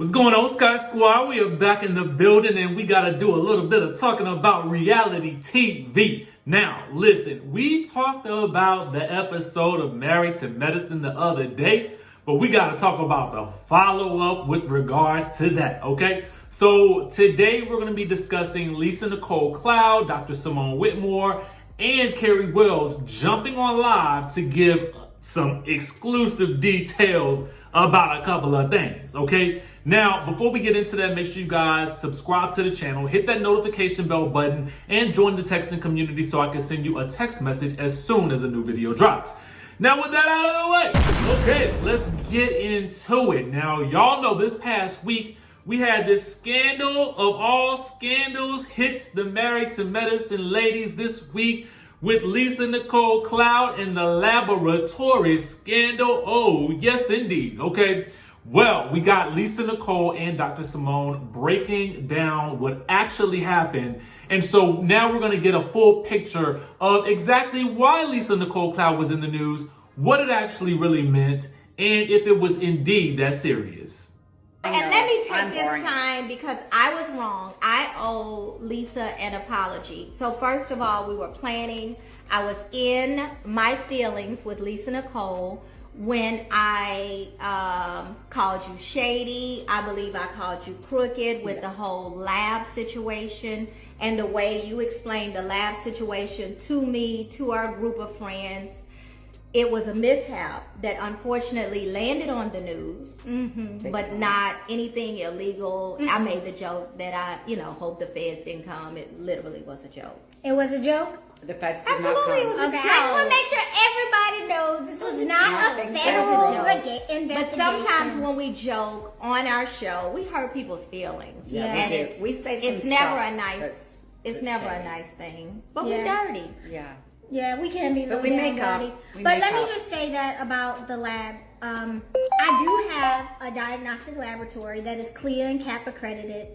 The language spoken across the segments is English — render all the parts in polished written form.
What's going on, Sky Squad? We are back in the building and we got to do a little bit of talking about reality TV. Now, listen, we talked about the episode of Married to Medicine the other day, but we got to talk about the follow-up with regards to that, okay? So today we're going to be discussing Lisa Nicole Cloud, Dr. Simone Whitmore, and Carrie Wells jumping on live to give some exclusive details about a couple of things, okay? Now, before we get into that, make sure you guys subscribe to the channel, hit that notification bell button, and join the texting community so I can send you a text message as soon as a new video drops. Now, with that out of the way, okay, let's get into it. Now, y'all know this past week, we had this scandal of all scandals hit the Married to Medicine ladies this week with Lisa Nicole Cloud and the laboratory scandal. Oh, yes, indeed. Okay. Well, we got Lisa Nicole and Dr. Simone breaking down what actually happened. And so now we're going to get a full picture of exactly why Lisa Nicole Cloud was in the news, what it actually really meant, and if it was indeed that serious. And let me take this time because I was wrong. I owe Lisa an apology. So first of all, we were planning. I was in my feelings with Lisa Nicole when I called you shady. I believe I called you crooked with the whole lab situation and the way you explained the lab situation to me, to our group of friends. It was a mishap that unfortunately landed on the news, but not anything illegal. I made the joke that I, hope the feds didn't come. It literally was a joke. It was a joke? The feds did not come. Absolutely, it was a joke. I just want to make sure everybody knows this was not a federal investigation. But sometimes when we joke on our show, we hurt people's feelings. Yeah, and we say some it's stuff never a nice. It's never shady. A nice thing. But we're dirty. Yeah. Yeah, we can be, but we make up. But let me just say that about the lab. I do have a diagnostic laboratory that is CLIA and CAP accredited.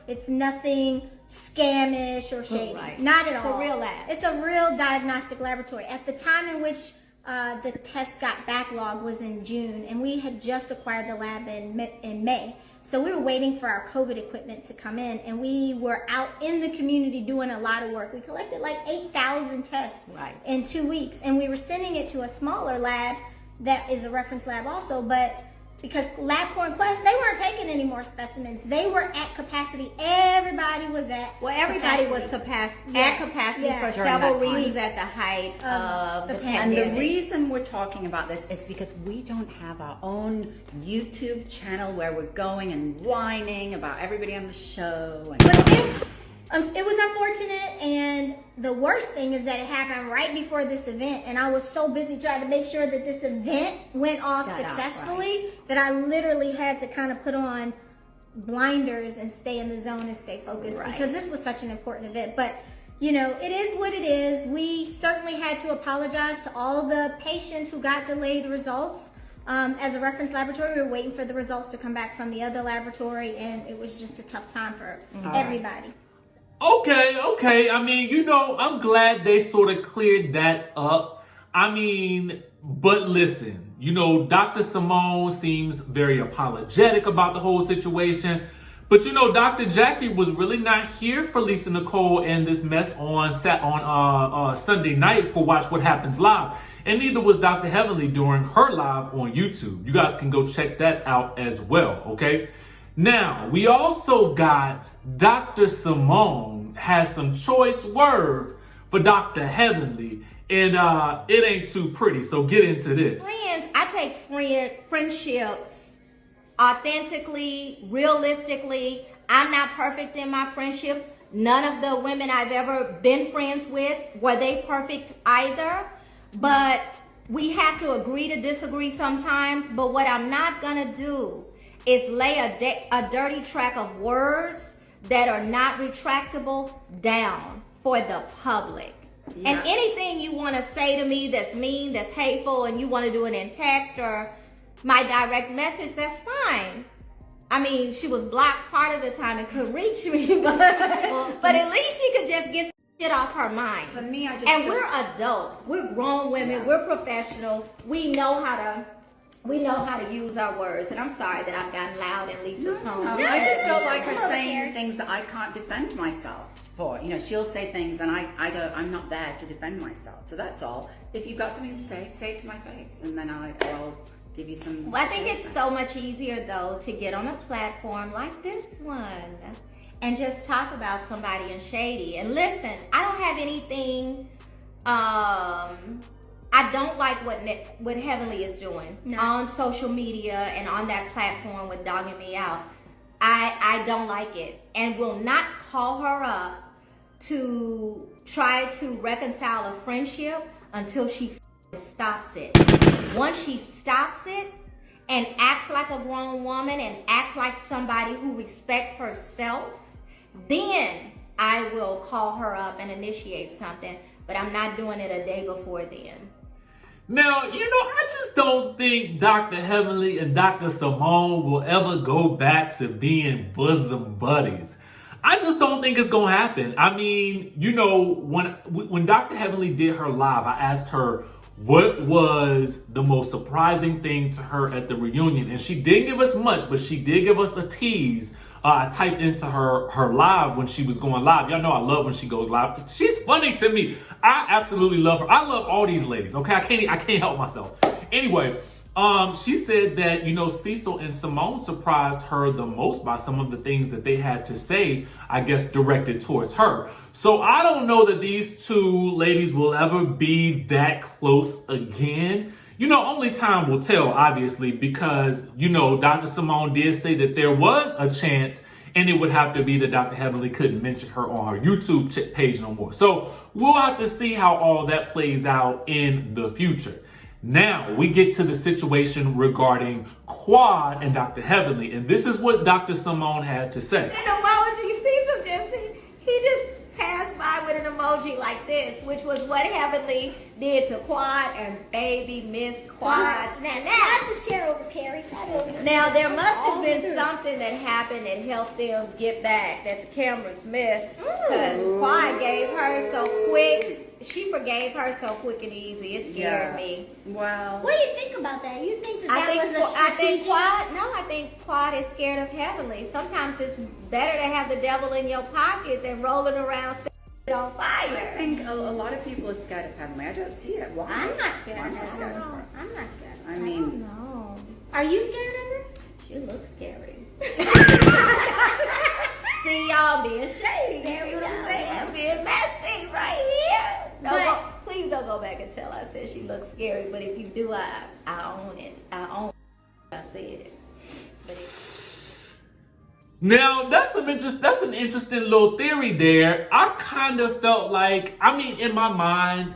It's nothing scamish or shady. Right. Not at all. It's a real lab. It's a real diagnostic laboratory. At the time in which the test got backlogged was in June, and we had just acquired the lab in May. So we were waiting for our COVID equipment to come in, and we were out in the community doing a lot of work. We collected like 8,000 tests in 2 weeks, and we were sending it to a smaller lab that is a reference lab also, but because LabCorp and Quest, they weren't taking any more specimens. They were at capacity. Everybody was at everybody was at capacity for several reasons at the height of the pandemic. And the reason we're talking about this is because we don't have our own YouTube channel where we're going and whining about everybody on the show. It was unfortunate, and the worst thing is that it happened right before this event, and I was so busy trying to make sure that this event went off successfully that I literally had to kind of put on blinders and stay in the zone and stay focused because this was such an important event. But it is what it is. We certainly had to apologize to all the patients who got delayed results. As a reference laboratory, we were waiting for the results to come back from the other laboratory, and it was just a tough time for everybody. Okay. I mean, I'm glad they sort of cleared that up. I mean, but listen, Dr. Simone seems very apologetic about the whole situation. But, Dr. Jackie was really not here for Lisa Nicole and this mess on Sunday night for Watch What Happens Live. And neither was Dr. Heavenly during her live on YouTube. You guys can go check that out as well, okay? Now, we also got Dr. Simone has some choice words for Dr. Heavenly, and it ain't too pretty, so get into this. Friends, I take friendships authentically, realistically. I'm not perfect in my friendships. None of the women I've ever been friends with, were they perfect either? But we have to agree to disagree sometimes. But what I'm not gonna do is lay a dirty track of words that are not retractable down for the public. Yeah. And anything you want to say to me that's mean, that's hateful, and you want to do it in text or my direct message, that's fine. I mean, she was blocked part of the time and couldn't reach me, but at least she could just get shit off her mind. For me, we're adults. We're grown women. Yeah. We're professional. We know how to We know how to use our words, and I'm sorry that I've gotten loud in Lisa's home. I just don't like her saying things that I can't defend myself for. You know, she'll say things and I'm not there to defend myself. So that's all. If you've got something to say it to my face, and then I'll give you some. Well, I think it's so much easier though to get on a platform like this one and just talk about somebody and shady. And listen, I don't have anything. I don't like what Heavenly is doing on social media and on that platform with dogging me out. I don't like it, and will not call her up to try to reconcile a friendship until she stops it. Once she stops it and acts like a grown woman and acts like somebody who respects herself, then I will call her up and initiate something. But I'm not doing it a day before then. Now, I just don't think Dr. Heavenly and Dr. Simone will ever go back to being bosom buddies. I just don't think it's going to happen. I mean, when Dr. Heavenly did her live, I asked her what was the most surprising thing to her at the reunion. And she didn't give us much, but she did give us a tease. I typed into her live when she was going live. Y'all know I love when she goes live. She's funny to me. I absolutely love her. I love all these ladies, okay? I can't help myself. Anyway, she said that, Cecil and Simone surprised her the most by some of the things that they had to say, I guess, directed towards her. So I don't know that these two ladies will ever be that close again. Only time will tell, obviously, because, Dr. Simone did say that there was a chance, and it would have to be that Dr. Heavenly couldn't mention her on her YouTube page no more. So we'll have to see how all that plays out in the future. Now, we get to the situation regarding Quad and Dr. Heavenly, and this is what Dr. Simone had to say. An emoji, Cecil he just passed by with an emoji like this, which was what Heavenly did to Quad, and baby Miss Quad. Slide the chair over, Carrie. Now, there must have been something that happened that helped them get back that the cameras missed, because Quad gave her so quick. She forgave her so quick and easy. It scared me. Wow. What do you think about that? You think that was a strategic? I think Quad is scared of Heavenly. Sometimes it's better to have the devil in your pocket than rolling around on fire. I think a lot of people are scared of Heavenly. I don't see it. Why? I'm not scared of her. scared of her. I'm not scared of her. I mean, No, Are you scared of her? she looks scary. See y'all being shady. You see what I'm saying? Being messy right here. Please don't go back and tell I said she looks scary. But if you do, I own it. I said it. Now, that's an interesting little theory there. I kind of felt like, in my mind,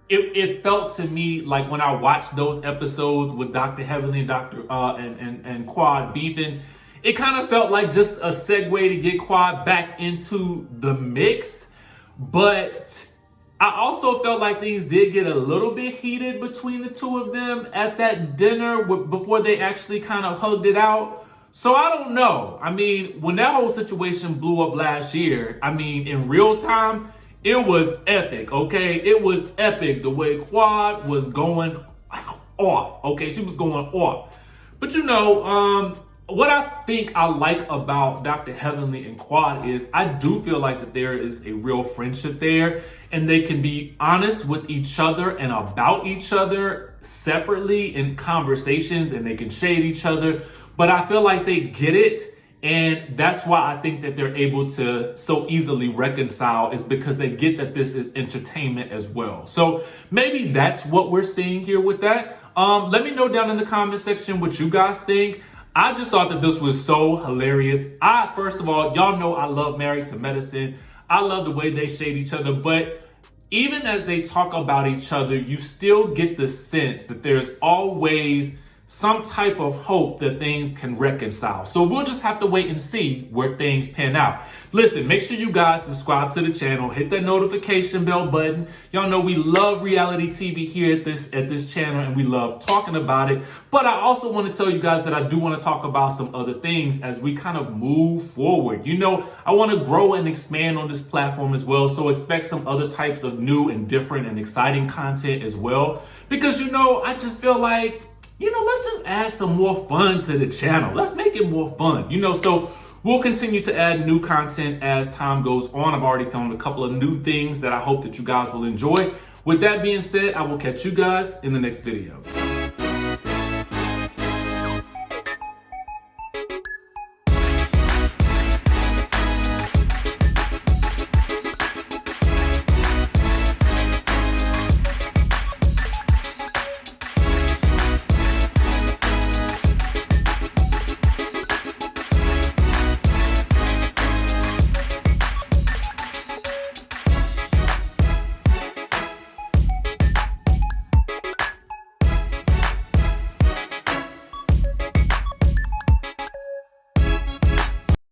it felt to me like when I watched those episodes with Dr. Heavenly and Dr. and Quad beefing, it kind of felt like just a segue to get Quad back into the mix. But I also felt like things did get a little bit heated between the two of them at that dinner before they actually kind of hugged it out. So I don't know. When that whole situation blew up last year, in real time, it was epic, okay? It was epic the way Quad was going off, okay? She was going off. But what I think I like about Dr. Heavenly and Quad is I do feel like that there is a real friendship there, and they can be honest with each other and about each other separately in conversations, and they can shade each other. But I feel like they get it, and that's why I think that they're able to so easily reconcile, is because they get that this is entertainment as well. So maybe that's what we're seeing here with that. Let me know down in the comment section what you guys think. I just thought that this was so hilarious. First of all, y'all know I love Married to Medicine. I love the way they shade each other, but even as they talk about each other, you still get the sense that there's always some type of hope that things can reconcile. So we'll just have to wait and see where things pan out. Listen, make sure you guys subscribe to the channel, hit that notification bell button. Y'all know we love reality TV here at this channel, and we love talking about it. But I also want to tell you guys that I do want to talk about some other things as we kind of move forward. I want to grow and expand on this platform as well. So expect some other types of new and different and exciting content as well. Because, I just feel like you know, let's just add some more fun to the channel. Let's make it more fun, you know. So we'll continue to add new content as time goes on. I've already filmed a couple of new things that I hope that you guys will enjoy. With that being said, I will catch you guys in the next video.